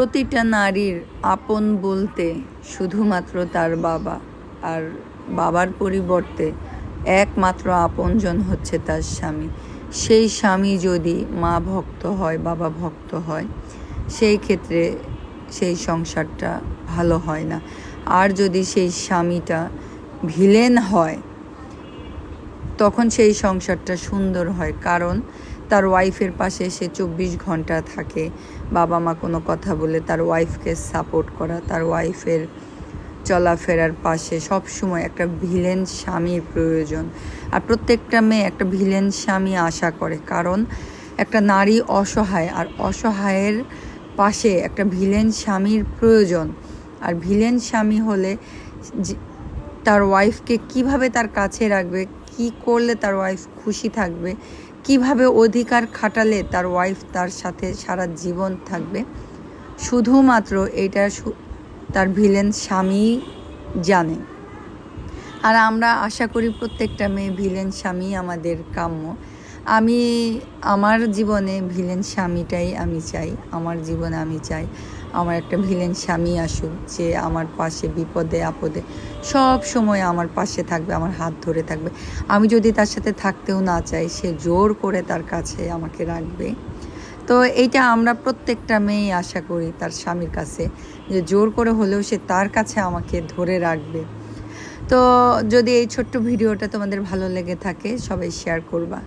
প্রতিটা নারীর আপন বলতে শুধুমাত্র তার বাবা, আর বাবার পরিবর্তে একমাত্র আপনজন হচ্ছে তার স্বামী। সেই স্বামী যদি মা ভক্ত হয়, বাবা ভক্ত হয়, সেই ক্ষেত্রে সেই সংসারটা ভালো হয় না। আর যদি সেই স্বামীটা ভিলেন হয়, তখন সেই সংসারটা সুন্দর হয়। কারণ তার ওয়াইফের পাশে সে 24 ঘন্টা থাকে। বাবা মা কোনো কথা বলে তার ওয়াইফকে সাপোর্ট করা, তার ওয়াইফের চলাফেরার পাশে সব সময় একটা ভিলেন স্বামীর প্রয়োজন। আর প্রত্যেকটা মেয়ে একটা ভিলেন স্বামী আশা করে, কারণ একটা নারী অসহায়, আর অসহায়ের পাশে একটা ভিলেন স্বামীর প্রয়োজন। আর ভিলেন স্বামী হলে তার ওয়াইফকে কিভাবে তার কাছে রাখবে, কি করলে তার ওয়াইফ খুশি থাকবে, কিভাবে অধিকার খাটালে তার ওয়াইফ তার সাথে সারা জীবন থাকবে, শুধুমাত্র এটা তার ভিলেন স্বামী জানে। আর আমরা আশা করি প্রত্যেকটা মেয়ে ভিলেন স্বামী আমাদের কাম্য। আমি আমার জীবনে ভিলেন স্বামীটাই আমি চাই। আমার জীবনে আমি চাই আমার একটা ভিলেন স্বামী আসুক, যে আমার পাশে বিপদে আপদে সব সময় আমার পাশে থাকবে, আমার হাত ধরে থাকবে। আমি যদি তার সাথে থাকতেও না চাই, সে জোর করে তার কাছে আমাকে রাখবে। তো এইটা আমরা প্রত্যেকটা মেয়েই আশা করি তার স্বামীর কাছে, যে জোর করে হলেও সে তার কাছে আমাকে ধরে রাখবে। তো যদি এই ছোট্ট ভিডিওটা তোমাদের ভালো লেগে থাকে, সবাই শেয়ার করবা।